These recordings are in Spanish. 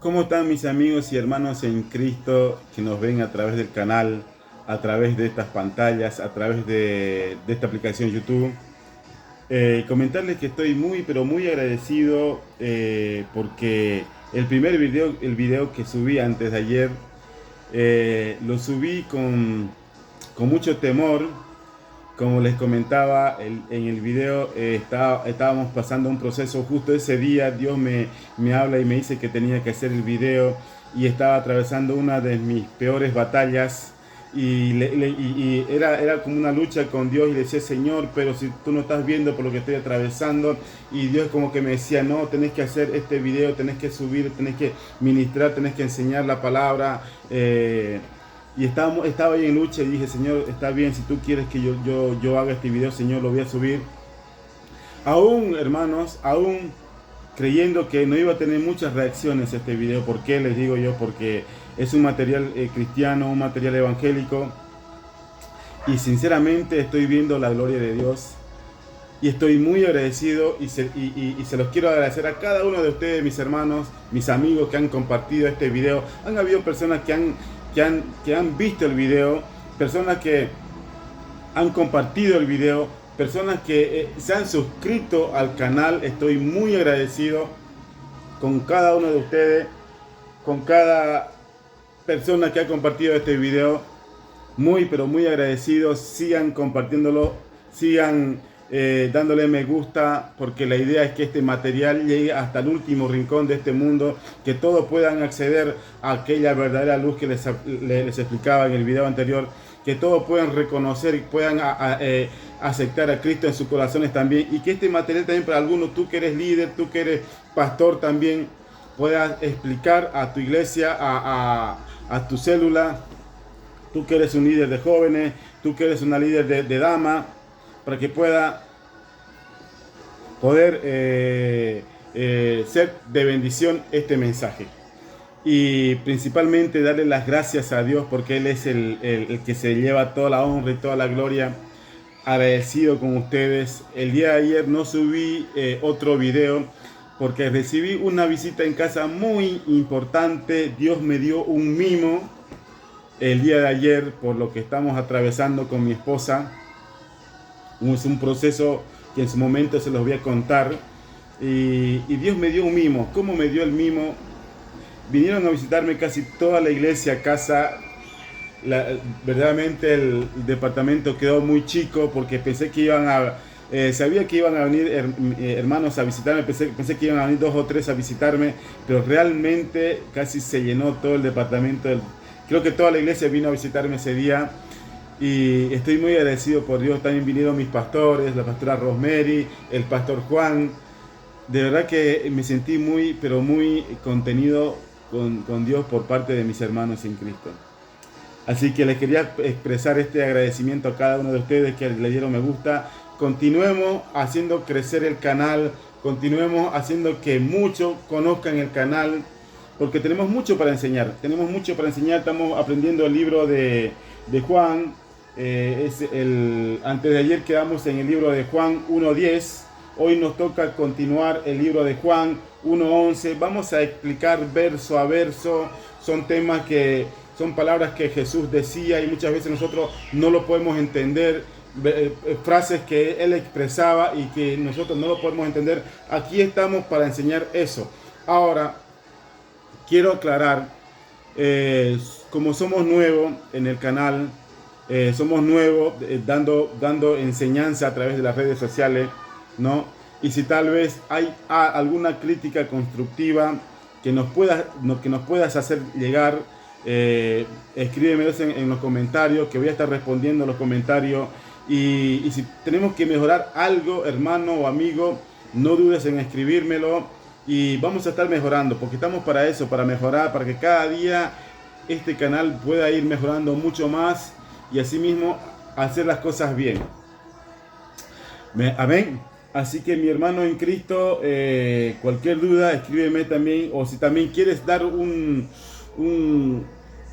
¿Cómo están mis amigos y hermanos en Cristo que nos ven a través del canal, a través de estas pantallas, a través de esta aplicación YouTube? Comentarles que estoy muy, pero muy agradecido porque el video que subí antes de ayer, lo subí con mucho temor. Como les comentaba en el video, estábamos pasando un proceso justo ese día. Dios me habla y me dice que tenía que hacer el video y estaba atravesando una de mis peores batallas y era como una lucha con Dios y le decía, Señor, pero si tú no estás viendo por lo que estoy atravesando. Y Dios como que me decía, no, tenés que hacer este video, tenés que subir, tenés que ministrar, tenés que enseñar la palabra. Y estaba ahí en lucha y dije, Señor, está bien, si tú quieres que yo haga este video, Señor, lo voy a subir. Aún, hermanos, aún creyendo que no iba a tener muchas reacciones este video. ¿Por qué? Les digo yo, porque es un material cristiano, un material evangélico. Y sinceramente estoy viendo la gloria de Dios. Y estoy muy agradecido y se los quiero agradecer a cada uno de ustedes, mis hermanos, mis amigos que han compartido este video. Han habido personas que han visto el video, personas que han compartido el video, personas que se han suscrito al canal. Estoy muy agradecido con cada uno de ustedes, con cada persona que ha compartido este video. Muy, pero muy agradecidos. Sigan compartiéndolo, sigan dándole me gusta, porque la idea es que este material llegue hasta el último rincón de este mundo, que todos puedan acceder a aquella verdadera luz que les explicaba en el video anterior, que todos puedan reconocer y puedan aceptar a Cristo en sus corazones también, y que este material también para algunos, tú que eres líder, tú que eres pastor también, puedas explicar a tu iglesia, a tu célula, tú que eres un líder de jóvenes, tú que eres una líder de dama, para que pueda poder ser de bendición este mensaje. Y principalmente darle las gracias a Dios, porque Él es el que se lleva toda la honra y toda la gloria. Agradecido con ustedes. El día de ayer no subí otro video porque recibí una visita en casa muy importante. Dios me dio un mimo el día de ayer por lo que estamos atravesando con mi esposa. Es un proceso que en su momento se los voy a contar. Y Dios me dio un mimo. ¿Cómo me dio el mimo? Vinieron a visitarme casi toda la iglesia a casa. Verdaderamente el departamento quedó muy chico porque pensé que sabía que iban a venir hermanos a visitarme, pensé que iban a venir 2 o 3 a visitarme, pero realmente casi se llenó todo el departamento. Creo que toda la iglesia vino a visitarme ese día. Y estoy muy agradecido por Dios. También vinieron mis pastores, la pastora Rosemary, el pastor Juan. De verdad que me sentí muy, pero muy contenido con Dios por parte de mis hermanos en Cristo. Así que les quería expresar este agradecimiento a cada uno de ustedes que le dieron me gusta. Continuemos haciendo crecer el canal, continuemos haciendo que muchos conozcan el canal, porque tenemos mucho para enseñar. Estamos aprendiendo el libro de Juan. Antes de ayer quedamos en el libro de Juan 1:10. Hoy nos toca continuar el libro de Juan 1:11. Vamos a explicar verso a verso. Son temas que son palabras que Jesús decía y muchas veces nosotros no lo podemos entender. Frases que Él expresaba y que nosotros no lo podemos entender. Aquí estamos para enseñar eso. Ahora, quiero aclarar, como somos nuevos en el canal, somos nuevos dando enseñanza a través de las redes sociales, ¿no? Y si tal vez hay alguna crítica constructiva que nos puedas hacer llegar, escríbeme en los comentarios, que voy a estar respondiendo los comentarios. Y si tenemos que mejorar algo, hermano o amigo, no dudes en escribírmelo y vamos a estar mejorando, porque estamos para eso, para mejorar, para que cada día este canal pueda ir mejorando mucho más y asimismo hacer las cosas bien. Amén. Así que mi hermano en Cristo, cualquier duda, escríbeme también, o si también quieres dar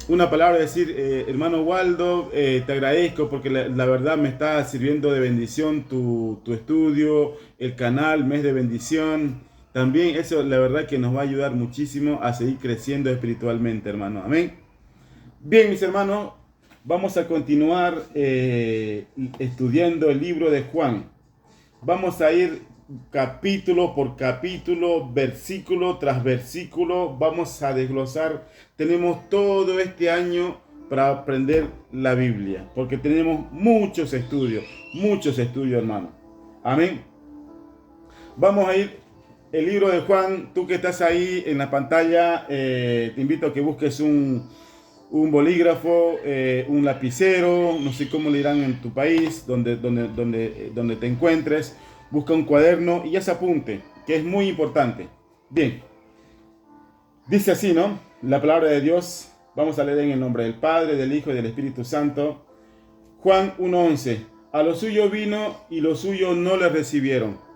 una palabra, decir, hermano Waldo, te agradezco porque la verdad me está sirviendo de bendición tu estudio, el canal, mes de bendición. también eso la verdad que nos va a ayudar muchísimo a seguir creciendo espiritualmente, hermano. Amén. Bien, mis hermanos, vamos a continuar estudiando el libro de Juan. Vamos a ir capítulo por capítulo, versículo tras versículo. Vamos a desglosar. Tenemos todo este año para aprender la Biblia, porque tenemos muchos estudios, hermano. Amén. Vamos a ir el libro de Juan. Tú que estás ahí en la pantalla, te invito a que busques un bolígrafo, un lapicero, no sé cómo le dirán en tu país, donde te encuentres. Busca un cuaderno y ya se apunte, que es muy importante. Bien, dice así, ¿no? La palabra de Dios. Vamos a leer en el nombre del Padre, del Hijo y del Espíritu Santo. Juan 1:11. A lo suyo vino y los suyos no le recibieron.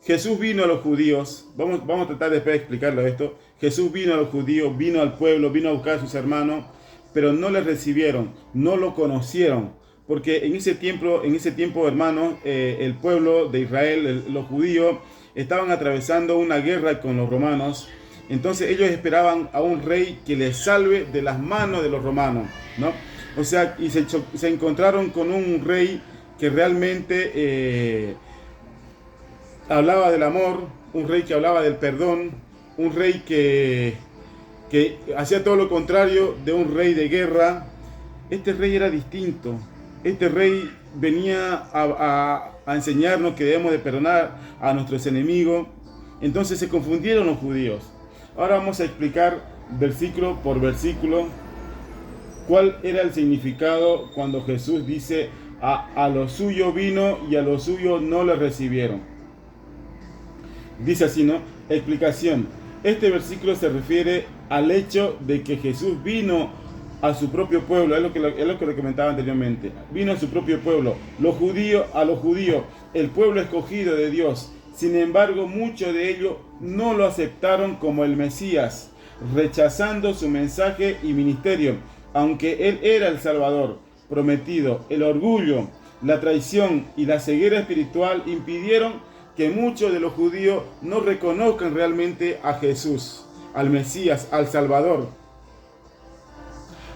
Jesús vino a los judíos. Vamos a tratar después de explicarlo esto. Jesús vino a los judíos, vino al pueblo, vino a buscar a sus hermanos, pero no le recibieron, no lo conocieron. Porque en ese tiempo, hermanos, el pueblo de Israel, los judíos, estaban atravesando una guerra con los romanos. Entonces ellos esperaban a un rey que les salve de las manos de los romanos, ¿no? O sea, y se encontraron con un rey que realmente hablaba del amor, un rey que hablaba del perdón, un rey que hacía todo lo contrario de un rey de guerra. Este rey era distinto. Este rey venía a enseñarnos que debemos de perdonar a nuestros enemigos. Entonces se confundieron los judíos. Ahora vamos a explicar versículo por versículo cuál era el significado cuando Jesús dice a lo suyo vino y a lo suyo no le recibieron. Dice así, ¿no? Explicación. Este versículo se refiere al hecho de que Jesús vino a su propio pueblo, es lo que le comentaba anteriormente. Vino a su propio pueblo, a los judíos, el pueblo escogido de Dios. Sin embargo, muchos de ellos no lo aceptaron como el Mesías, rechazando su mensaje y ministerio, aunque Él era el Salvador prometido. El orgullo, la traición y la ceguera espiritual impidieron que muchos de los judíos no reconozcan realmente a Jesús, al Mesías, al Salvador.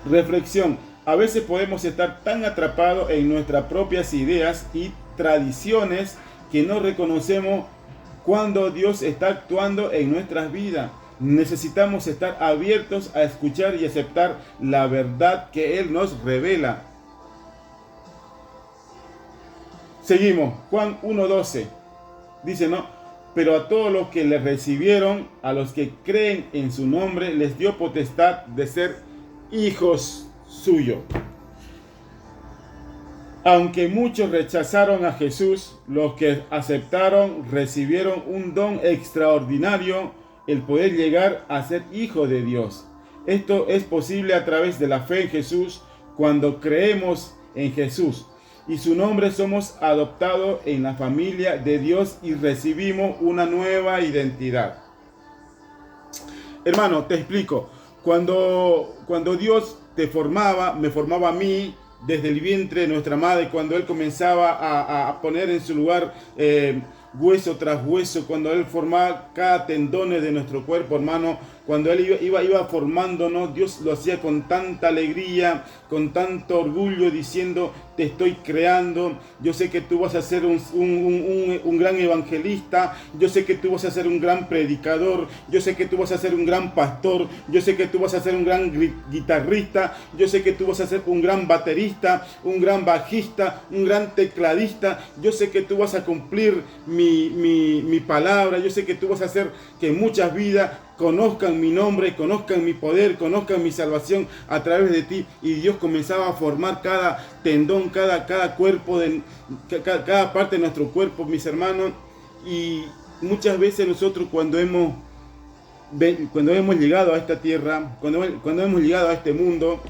Reflexión. A veces podemos estar tan atrapados en nuestras propias ideas y tradiciones que no reconocemos cuando Dios está actuando en nuestras vidas. Necesitamos estar abiertos a escuchar y aceptar la verdad que Él nos revela. Seguimos. Juan 1:12. Dice, ¿no? Pero a todos los que le recibieron, a los que creen en su nombre, les dio potestad de ser hijos suyos. Aunque muchos rechazaron a Jesús, los que aceptaron recibieron un don extraordinario, el poder llegar a ser hijos de Dios. Esto es posible a través de la fe en Jesús. Cuando creemos en Jesús y su nombre, somos adoptados en la familia de Dios y recibimos una nueva identidad. Hermano, te explico. Cuando Dios te formaba, me formaba a mí desde el vientre de nuestra madre, cuando Él comenzaba a poner en su lugar hueso tras hueso, cuando Él formaba cada tendón de nuestro cuerpo, hermano, cuando Él iba formándonos, Dios lo hacía con tanta alegría, con tanto orgullo, diciendo, te estoy creando, yo sé que tú vas a ser un gran evangelista, yo sé que tú vas a ser un gran predicador, yo sé que tú vas a ser un gran pastor, yo sé que tú vas a ser un gran guitarrista, yo sé que tú vas a ser un gran baterista, un gran bajista, un gran tecladista, yo sé que tú vas a cumplir mi palabra, yo sé que tú vas a hacer que muchas vidas conozcan mi nombre, conozcan mi poder, conozcan mi salvación a través de ti. Y Dios comenzaba a formar cada tendón, cada cuerpo, cada parte de nuestro cuerpo, mis hermanos. Y muchas veces nosotros cuando hemos llegado a esta tierra, cuando hemos llegado a este mundo,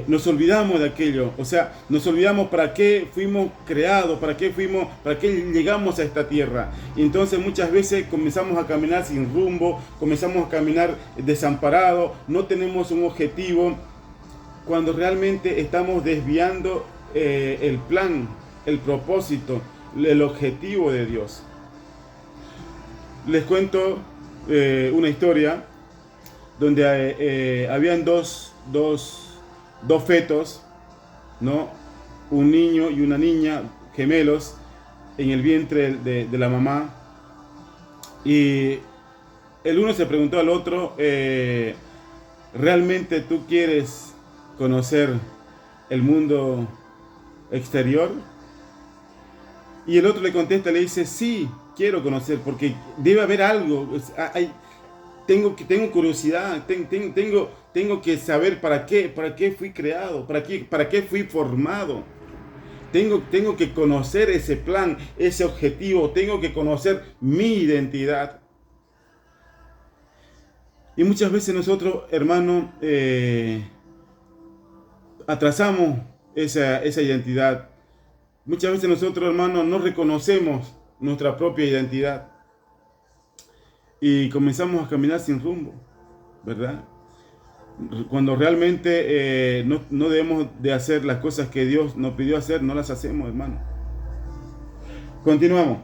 nos olvidamos de aquello, o sea, nos olvidamos para qué fuimos creados, para qué llegamos a esta tierra. Y entonces muchas veces comenzamos a caminar sin rumbo, comenzamos a caminar desamparados, no tenemos un objetivo, cuando realmente estamos desviando el plan, el propósito, el objetivo de Dios. Les cuento una historia donde habían dos fetos, ¿no? Un niño y una niña, gemelos, en el vientre de la mamá. Y el uno se preguntó al otro, ¿realmente tú quieres conocer el mundo exterior? Y el otro le contesta, le dice, sí, quiero conocer, porque debe haber algo. Tengo curiosidad, tengo que saber para qué fui creado, para qué fui formado. Tengo que conocer ese plan, ese objetivo, tengo que conocer mi identidad. Y muchas veces nosotros, hermanos, atrasamos esa identidad. Muchas veces nosotros, hermanos, no reconocemos nuestra propia identidad. Y comenzamos a caminar sin rumbo, ¿verdad? Cuando realmente no debemos de hacer las cosas que Dios nos pidió hacer, no las hacemos, hermano. Continuamos.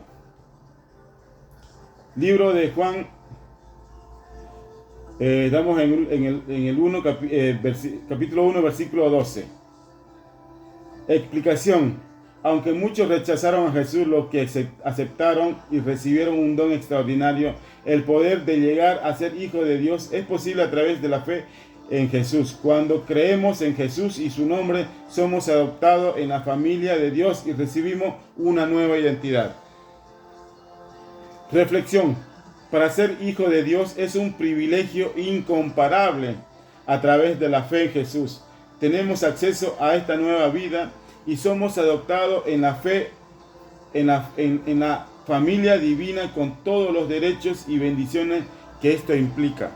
Libro de Juan. Estamos en el 1, capítulo 1, versículo 12. Explicación. Aunque muchos rechazaron a Jesús, los que aceptaron y recibieron un don extraordinario, el poder de llegar a ser hijo de Dios es posible a través de la fe en Jesús. Cuando creemos en Jesús y su nombre, somos adoptados en la familia de Dios y recibimos una nueva identidad. Reflexión. Para ser hijo de Dios es un privilegio incomparable. A través de la fe en Jesús tenemos acceso a esta nueva vida y somos adoptados en la fe, en la familia divina, con todos los derechos y bendiciones que esto implica.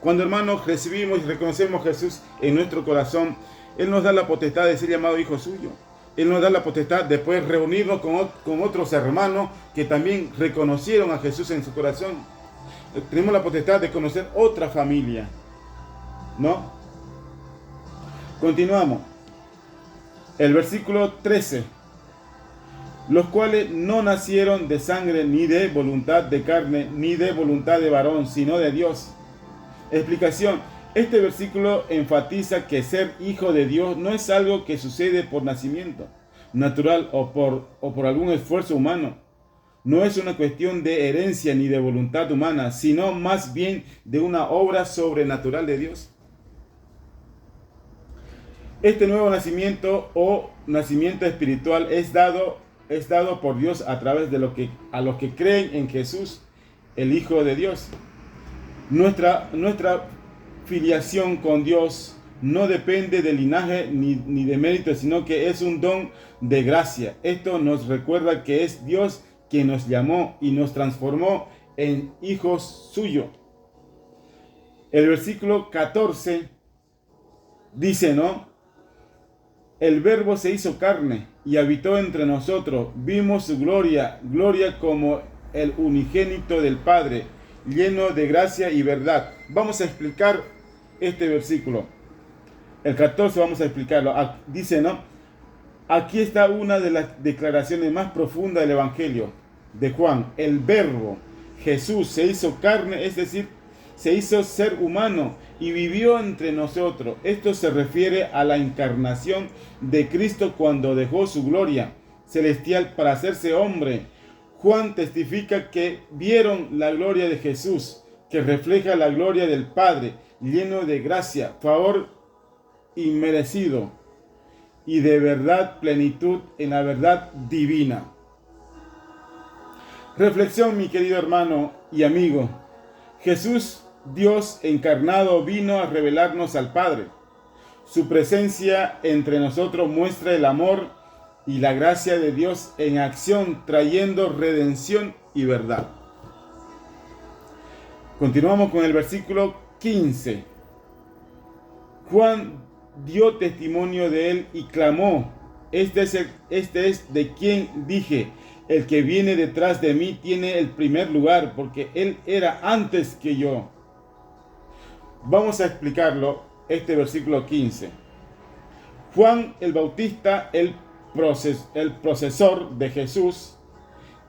Cuando, hermanos, recibimos y reconocemos a Jesús en nuestro corazón, Él nos da la potestad de ser llamado hijo suyo. Él nos da la potestad de poder reunirnos con otros hermanos que también reconocieron a Jesús en su corazón. Tenemos la potestad de conocer otra familia, ¿no? Continuamos. El versículo 13. Los cuales no nacieron de sangre, ni de voluntad de carne, ni de voluntad de varón, sino de Dios. Explicación. Este versículo enfatiza que ser hijo de Dios no es algo que sucede por nacimiento natural o por algún esfuerzo humano. No es una cuestión de herencia ni de voluntad humana, sino más bien de una obra sobrenatural de Dios. Este nuevo nacimiento o nacimiento espiritual es dado por Dios a través de a los que creen en Jesús, el Hijo de Dios. Nuestra filiación con Dios no depende de linaje ni de mérito, sino que es un don de gracia. Esto nos recuerda que es Dios quien nos llamó y nos transformó en hijos suyos. El versículo 14 dice, ¿no? El Verbo se hizo carne y habitó entre nosotros. Vimos su gloria como el unigénito del Padre, lleno de gracia y verdad. Vamos a explicar este versículo. El 14 vamos a explicarlo. Dice, ¿no? Aquí está una de las declaraciones más profundas del Evangelio de Juan. El Verbo, Jesús, se hizo carne, es decir, se hizo ser humano y vivió entre nosotros. Esto se refiere a la encarnación de Cristo cuando dejó su gloria celestial para hacerse hombre. Juan testifica que vieron la gloria de Jesús, que refleja la gloria del Padre, lleno de gracia, favor inmerecido y de verdad, plenitud en la verdad divina. Reflexión, mi querido hermano y amigo. Jesús, Dios encarnado, vino a revelarnos al Padre. Su presencia entre nosotros muestra el amor y la gracia de Dios en acción, trayendo redención y verdad. Continuamos con el versículo 15. Juan dio testimonio de él y clamó, este es de quien dije, el que viene detrás de mí tiene el primer lugar, porque él era antes que yo. Vamos a explicarlo, este versículo 15. Juan el Bautista, el procesor de Jesús,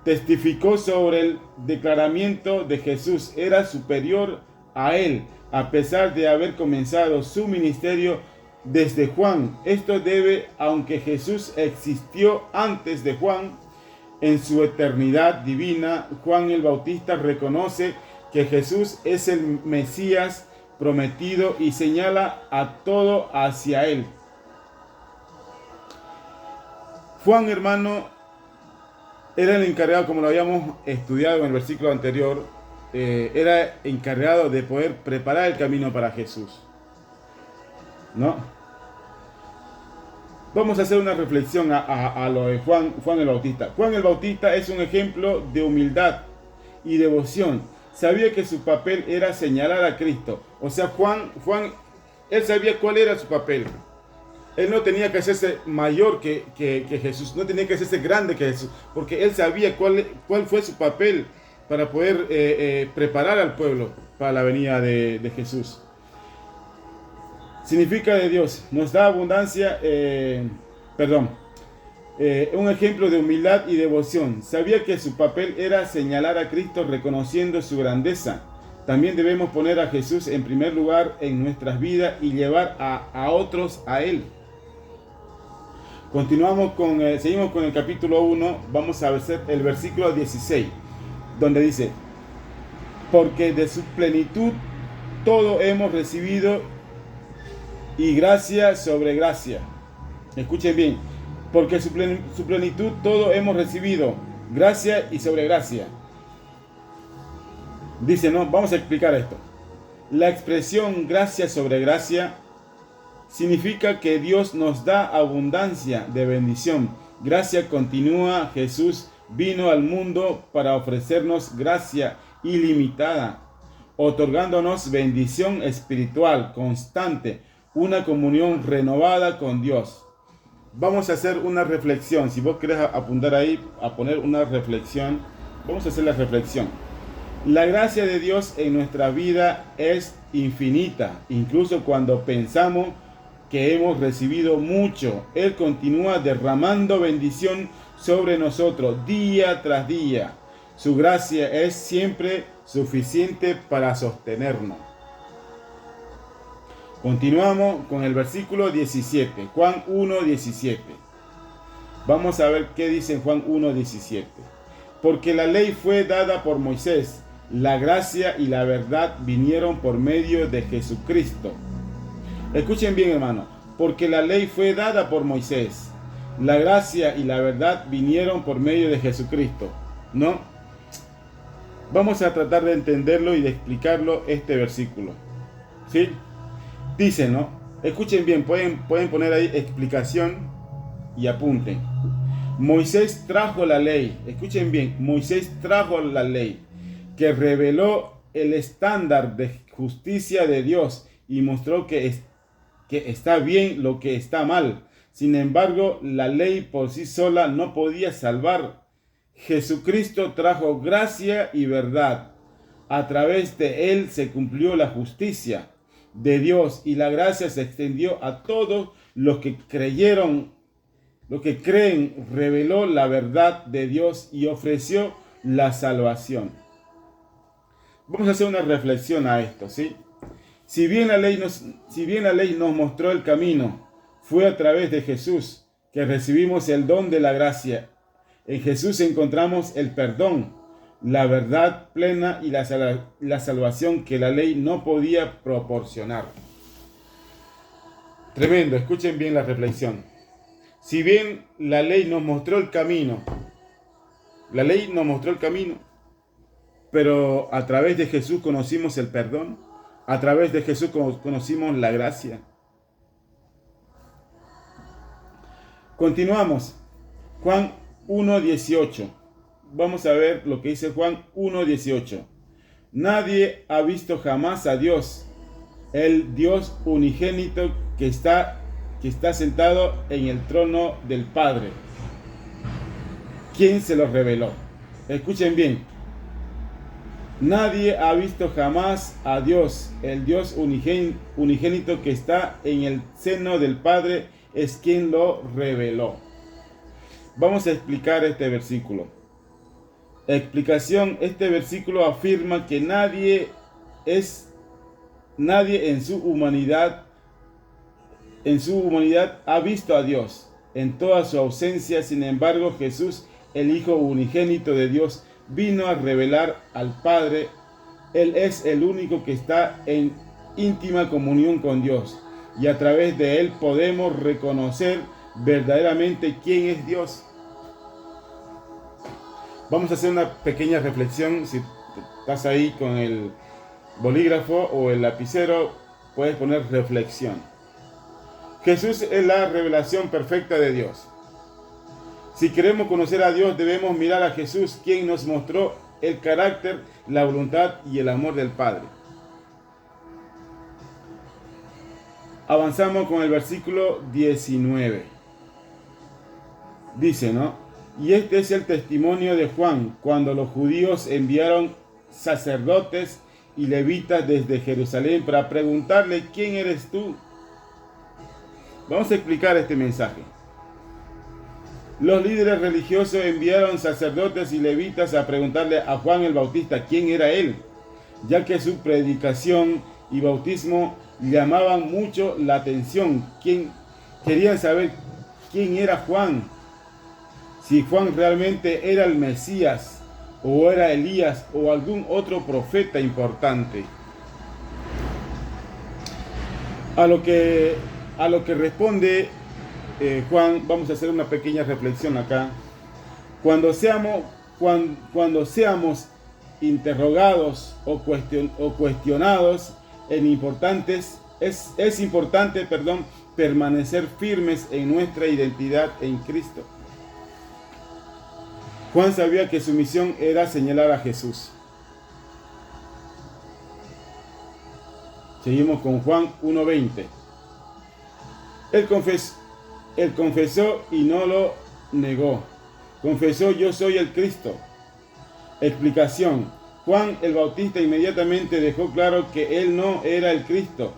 testificó sobre el declaramiento de Jesús. Era superior a él, a pesar de haber comenzado su ministerio desde Juan. Esto debe, aunque Jesús existió antes de Juan, en su eternidad divina, Juan el Bautista reconoce que Jesús es el Mesías prometido y señala a todo hacia él. Juan, hermano, era el encargado, como lo habíamos estudiado en el versículo anterior, era encargado de poder preparar el camino para Jesús, ¿no? Vamos a hacer una reflexión a lo de Juan el Bautista. Juan el Bautista es un ejemplo de humildad y devoción. Sabía que su papel era señalar a Cristo. O sea, Juan, él sabía cuál era su papel. Él no tenía que hacerse mayor que Jesús, no tenía que hacerse grande que Jesús, porque él sabía cuál fue su papel para poder preparar al pueblo para la venida de Jesús. Significa de Dios, nos da abundancia, un ejemplo de humildad y devoción. Sabía que su papel era señalar a Cristo reconociendo su grandeza. También debemos poner a Jesús en primer lugar en nuestras vidas y llevar a otros a Él. Seguimos con el capítulo 1, vamos a ver el versículo 16, donde dice: porque de su plenitud todo hemos recibido y gracia sobre gracia. Escuchen bien, porque su plenitud todo hemos recibido, gracia y sobre gracia. Dice, no, vamos a explicar esto. La expresión gracia sobre gracia significa que Dios nos da abundancia de bendición. Gracia continúa. Jesús vino al mundo para ofrecernos gracia ilimitada, otorgándonos bendición espiritual constante, una comunión renovada con Dios. Vamos a hacer una reflexión. Si vos querés apuntar ahí, a poner una reflexión, vamos a hacer la reflexión. La gracia de Dios en nuestra vida es infinita. Incluso cuando pensamos que hemos recibido mucho, Él continúa derramando bendición sobre nosotros día tras día. Su gracia es siempre suficiente para sostenernos. Continuamos con el versículo 17, Juan 1:17. Vamos a ver qué dice en Juan 1:17. Porque la ley fue dada por Moisés, la gracia y la verdad vinieron por medio de Jesucristo. Escuchen bien, hermano, porque la ley fue dada por Moisés, la gracia y la verdad vinieron por medio de Jesucristo, ¿no? Vamos a tratar de entenderlo y de explicarlo este versículo, ¿sí? Dice, ¿no? Escuchen bien, pueden poner ahí explicación y apunten. Moisés trajo la ley, escuchen bien, Moisés trajo la ley que reveló el estándar de justicia de Dios y mostró que está bien lo que está mal. Sin embargo, la ley por sí sola no podía salvar. Jesucristo trajo gracia y verdad. A través de él se cumplió la justicia de Dios y la gracia se extendió a todos los que creyeron, los que creen. Reveló la verdad de Dios y ofreció la salvación. Vamos a hacer una reflexión a esto, ¿sí? Si bien la ley nos mostró el camino, fue a través de Jesús que recibimos el don de la gracia. En Jesús encontramos el perdón, la verdad plena y la salvación que la ley no podía proporcionar. Tremendo, escuchen bien la reflexión. Si bien la ley nos mostró el camino, pero a través de Jesús conocimos el perdón, a través de Jesús conocimos la gracia. Continuamos. Juan 1:18. Vamos a ver lo que dice Juan 1:18. Nadie ha visto jamás a Dios, el Dios unigénito que está sentado en el trono del Padre. ¿Quién se lo reveló? Escuchen bien. Nadie ha visto jamás a Dios, el Dios unigénito que está en el seno del Padre, es quien lo reveló. Vamos a explicar este versículo. Explicación: este versículo afirma que nadie en su humanidad ha visto a Dios. En toda su ausencia, sin embargo, Jesús, el Hijo unigénito de Dios, vino a revelar al Padre. Él es el único que está en íntima comunión con Dios, y a través de él podemos reconocer verdaderamente quién es Dios. Vamos a hacer una pequeña reflexión. Si estás ahí con el bolígrafo o el lapicero, puedes poner reflexión. Jesús es la revelación perfecta de Dios. Si queremos conocer a Dios, debemos mirar a Jesús, quien nos mostró el carácter, la voluntad y el amor del Padre. Avanzamos con el versículo 19. Dice, ¿no? Y este es el testimonio de Juan, cuando los judíos enviaron sacerdotes y levitas desde Jerusalén para preguntarle: ¿quién eres tú? Vamos a explicar este mensaje. Los líderes religiosos enviaron sacerdotes y levitas a preguntarle a Juan el Bautista quién era él, ya que su predicación y bautismo llamaban mucho la atención. Querían saber quién era Juan, si Juan realmente era el Mesías, o era Elías, o algún otro profeta importante. A lo que responde Juan, vamos a hacer una pequeña reflexión acá. Cuando seamos interrogados o cuestionados es importante permanecer firmes en nuestra identidad en Cristo. Juan sabía que su misión era señalar a Jesús. Seguimos con Juan 1:20. Él confesó y no lo negó. Confesó: yo soy el Cristo. Explicación: Juan el Bautista inmediatamente dejó claro que él no era el Cristo,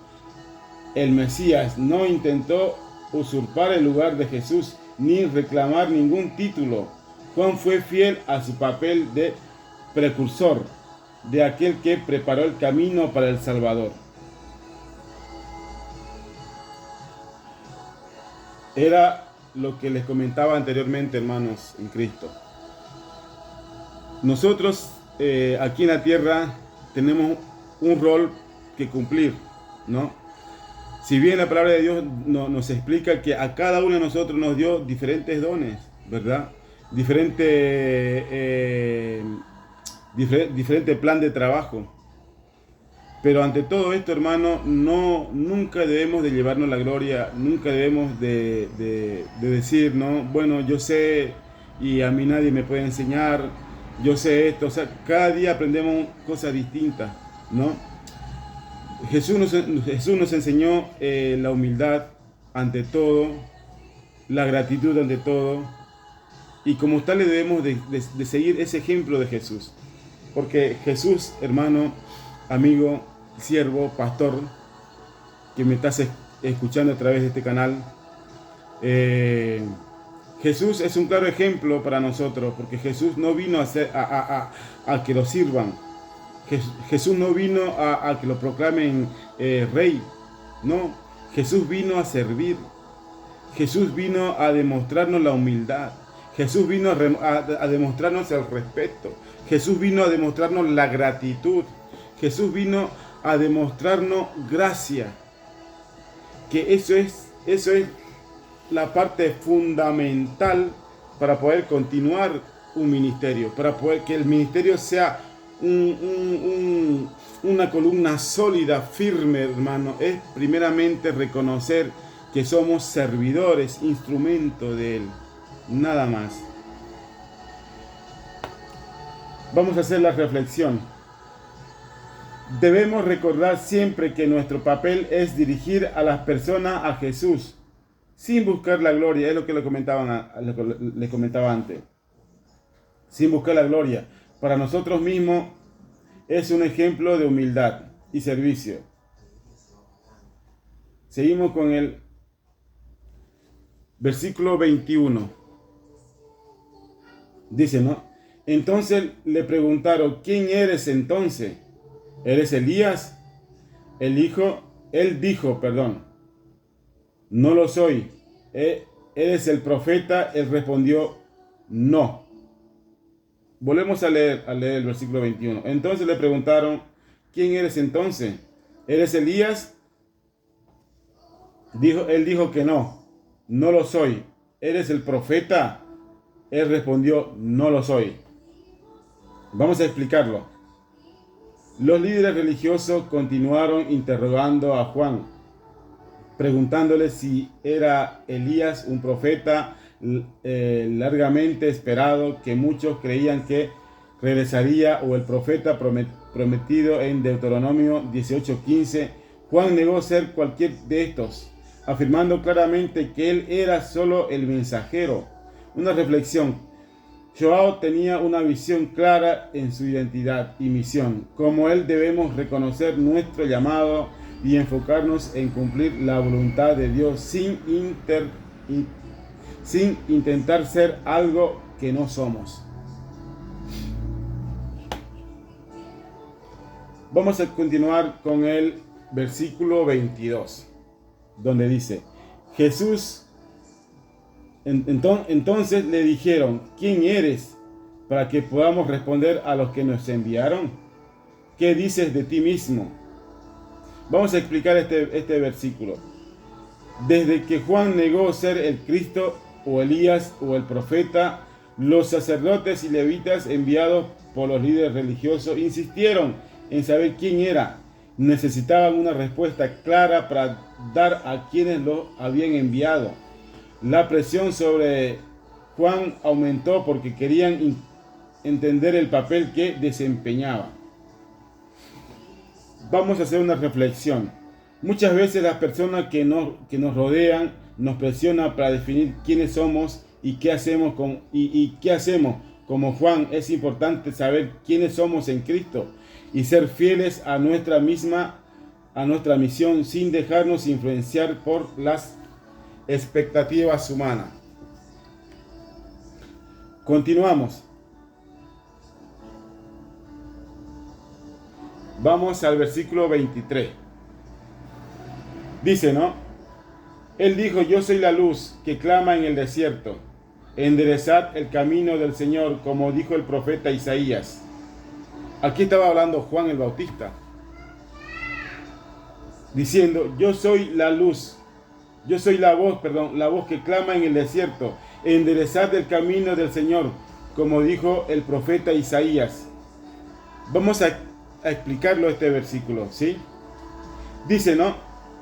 el Mesías. No intentó usurpar el lugar de Jesús ni reclamar ningún título. Juan fue fiel a su papel de precursor, de aquel que preparó el camino para el Salvador. Era lo que les comentaba anteriormente, hermanos en Cristo. Nosotros aquí en la tierra tenemos un rol que cumplir, ¿no? Si bien la palabra de Dios nos explica que a cada uno de nosotros nos dio diferentes dones, ¿verdad? Diferente plan de trabajo. Pero ante todo esto, hermano, nunca debemos de llevarnos la gloria, nunca debemos de decir, ¿no? Bueno, yo sé y a mí nadie me puede enseñar, yo sé esto. O sea, cada día aprendemos cosas distintas, ¿no? Jesús nos enseñó la humildad ante todo, la gratitud ante todo, y como tal debemos de seguir ese ejemplo de Jesús. Porque Jesús, hermano, amigo, siervo, pastor, que me estás escuchando a través de este canal, Jesús es un claro ejemplo para nosotros, porque Jesús no vino a que lo sirvan. Jesús no vino a que lo proclamen rey, no. Jesús vino a servir. Jesús vino a demostrarnos la humildad. Jesús vino a demostrarnos el respeto. Jesús vino a demostrarnos la gratitud. Jesús vino a demostrarnos gracia. Que eso es la parte fundamental para poder continuar un ministerio, para poder que el ministerio sea una columna sólida, firme, hermano. Es primeramente reconocer que somos servidores, instrumento de Él, nada más. Vamos a hacer la reflexión. Debemos recordar siempre que nuestro papel es dirigir a las personas a Jesús, sin buscar la gloria. Es lo que les comentaba antes. Sin buscar la gloria. Para nosotros mismos es un ejemplo de humildad y servicio. Seguimos con el versículo 21. Dice, ¿no? Entonces le preguntaron, ¿quién eres entonces? ¿Eres Elías? Él dijo, no lo soy. ¿Eres el profeta? Él respondió, no. Volvemos a leer el versículo 21. Entonces le preguntaron, ¿quién eres entonces? ¿Eres Elías? Él dijo que no lo soy. ¿Eres el profeta? Él respondió, no lo soy. Vamos a explicarlo. Los líderes religiosos continuaron interrogando a Juan, preguntándole si era Elías, un profeta largamente esperado, que muchos creían que regresaría, o el profeta prometido en Deuteronomio 18:15. Juan negó ser cualquier de estos, afirmando claramente que él era solo el mensajero. Una reflexión. Joao tenía una visión clara en su identidad y misión. Como él, debemos reconocer nuestro llamado y enfocarnos en cumplir la voluntad de Dios sin intentar ser algo que no somos. Vamos a continuar con el versículo 22, donde dice, Jesús, entonces le dijeron, ¿quién eres? Para que podamos responder a los que nos enviaron. ¿Qué dices de ti mismo? Vamos a explicar este versículo. Desde que Juan negó ser el Cristo, o Elías, o el profeta, los sacerdotes y levitas enviados por los líderes religiosos insistieron en saber quién era. Necesitaban una respuesta clara para dar a quienes lo habían enviado. La presión sobre Juan aumentó porque querían entender el papel que desempeñaba. Vamos a hacer una reflexión. Muchas veces las personas que nos rodean nos presionan para definir quiénes somos y qué hacemos. ¿Qué hacemos? Como Juan, es importante saber quiénes somos en Cristo y ser fieles a nuestra misión sin dejarnos influenciar por las expectativas humanas. Continuamos. Vamos al versículo 23. Dice, ¿no? Él dijo, yo soy la luz que clama en el desierto. Enderezad el camino del Señor, como dijo el profeta Isaías. Aquí estaba hablando Juan el Bautista, diciendo, yo soy la luz. Yo soy la voz que clama en el desierto. Enderezad el camino del Señor, como dijo el profeta Isaías. Vamos a explicarlo este versículo, ¿sí? Dice, ¿no?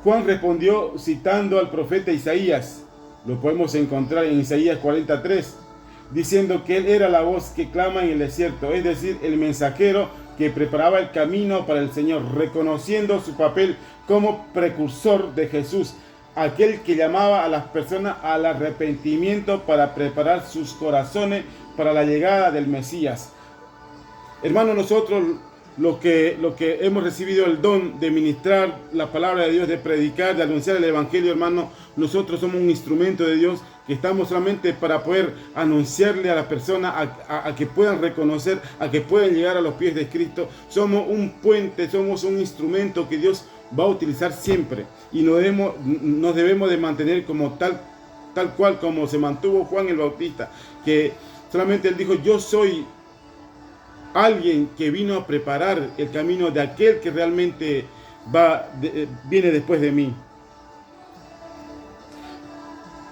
Juan respondió citando al profeta Isaías. Lo podemos encontrar en Isaías 43, diciendo que él era la voz que clama en el desierto, es decir, el mensajero que preparaba el camino para el Señor, reconociendo su papel como precursor de Jesús, aquel que llamaba a las personas al arrepentimiento para preparar sus corazones para la llegada del Mesías. Hermanos, nosotros los que hemos recibido el don de ministrar la palabra de Dios, de predicar, de anunciar el evangelio, hermanos, nosotros somos un instrumento de Dios que estamos solamente para poder anunciarle a las personas a que puedan reconocer, a que puedan llegar a los pies de Cristo. Somos un puente, somos un instrumento que Dios va a utilizar siempre, y nos debemos de mantener como tal cual como se mantuvo Juan el Bautista, que solamente él dijo, yo soy alguien que vino a preparar el camino de aquel que realmente viene después de mí.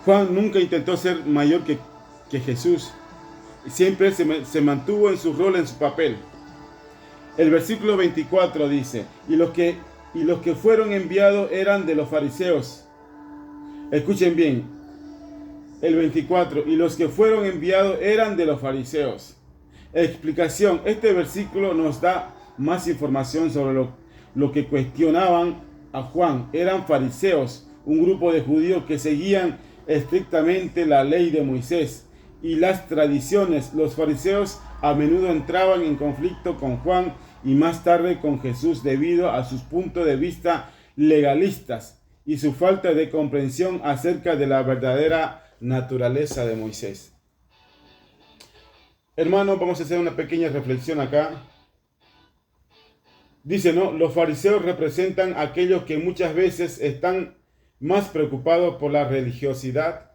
Juan nunca intentó ser mayor que Jesús. Siempre se mantuvo en su rol, en su papel. El versículo 24 dice, y los que fueron enviados eran de los fariseos. Escuchen bien, el 24, y los que fueron enviados eran de los fariseos. Explicación, este versículo nos da más información sobre lo que cuestionaban a Juan. Eran fariseos, un grupo de judíos que seguían estrictamente la ley de Moisés y las tradiciones. Los fariseos a menudo entraban en conflicto con Juan y más tarde con Jesús debido a sus puntos de vista legalistas y su falta de comprensión acerca de la verdadera naturaleza de Moisés. Hermanos, vamos a hacer una pequeña reflexión acá. Dice, ¿no? Los fariseos representan a aquellos que muchas veces están más preocupados por la religiosidad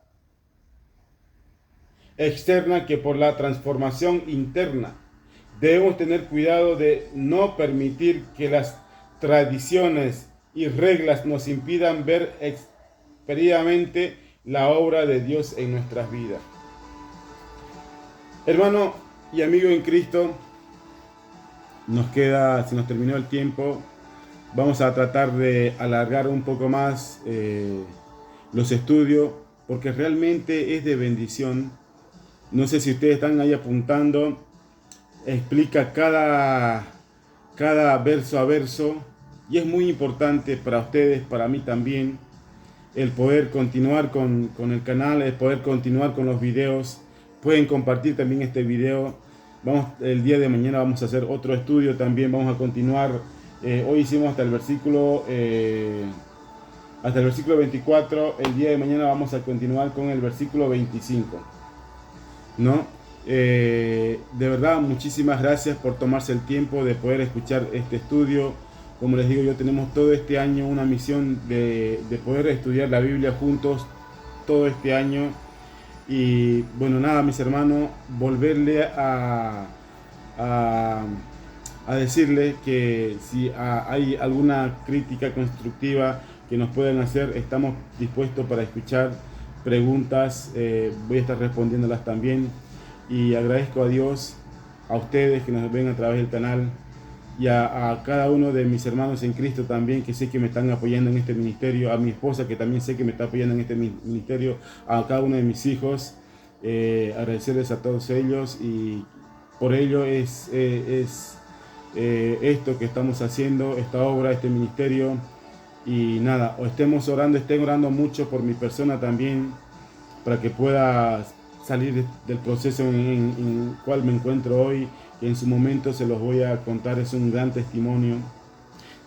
externa que por la transformación interna. Debemos tener cuidado de no permitir que las tradiciones y reglas nos impidan ver expresamente la obra de Dios en nuestras vidas. Hermano y amigo en Cristo, se nos terminó el tiempo. Vamos a tratar de alargar un poco más los estudios, porque realmente es de bendición. No sé si ustedes están ahí apuntando. Explica cada verso a verso, y es muy importante para ustedes, para mí también, el poder continuar con el canal, el poder continuar con los videos. Pueden compartir también este video. El día de mañana vamos a hacer otro estudio también. Vamos a continuar. Hoy hicimos hasta el versículo 24. El día de mañana vamos a continuar con el versículo 25. ¿No? De verdad, muchísimas gracias por tomarse el tiempo de poder escuchar este estudio. Como les digo, yo tenemos todo este año una misión de poder estudiar la Biblia juntos todo este año. Y bueno, nada, mis hermanos, volverle a decirles que si hay alguna crítica constructiva que nos puedan hacer, estamos dispuestos para escuchar preguntas. Voy a estar respondiéndolas también. Y agradezco a Dios, a ustedes que nos ven a través del canal, y a cada uno de mis hermanos en Cristo también, que sé que me están apoyando en este ministerio, a mi esposa que también sé que me está apoyando en este ministerio, a cada uno de mis hijos. Agradecerles a todos ellos, y por ello es esto que estamos haciendo, esta obra, este ministerio. Y nada, estén orando mucho por mi persona también, para que pueda salir del proceso en el cual me encuentro hoy, que en su momento se los voy a contar. Es un gran testimonio.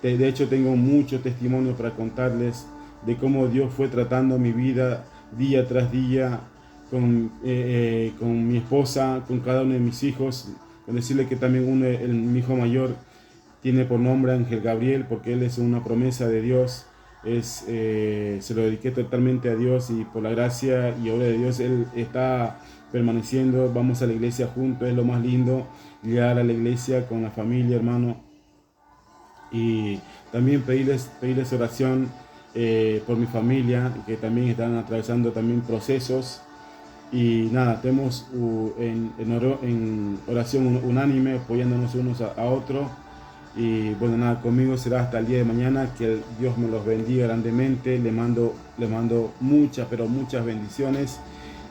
De hecho, tengo mucho testimonio para contarles de cómo Dios fue tratando mi vida día tras día, con mi esposa, con cada uno de mis hijos. Con decirle que también mi hijo mayor tiene por nombre Ángel Gabriel, porque él es una promesa de Dios. Se lo dediqué totalmente a Dios, y por la gracia y obra de Dios él está permaneciendo. Vamos a la iglesia juntos, es lo más lindo, llegar a la iglesia con la familia, hermano. Y también pedirles oración por mi familia, que también están atravesando también procesos. Y nada, tenemos en oración unánime, apoyándonos unos a otros. Y bueno, nada, conmigo será hasta el día de mañana. Que Dios me los bendiga grandemente. Le mando muchas, pero muchas bendiciones.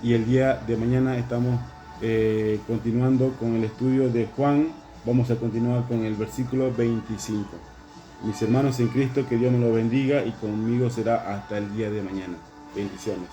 Y el día de mañana estamos continuando con el estudio de Juan. Vamos a continuar con el versículo 25. Mis hermanos en Cristo, que Dios me los bendiga, y conmigo será hasta el día de mañana. Bendiciones.